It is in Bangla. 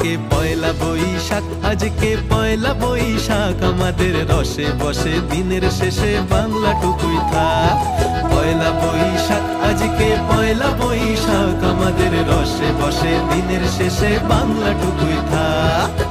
আজকে পয়লা বৈশাখ, আজকে পয়লা বৈশাখ, আমাদের রসে বসে দিনের শেষে বাংলাটুকুই থাক। পয়লা বৈশাখ, আজকে পয়লা বৈশাখ, আমাদের রসে বসে দিনের শেষে বাংলাটুকুই থাক।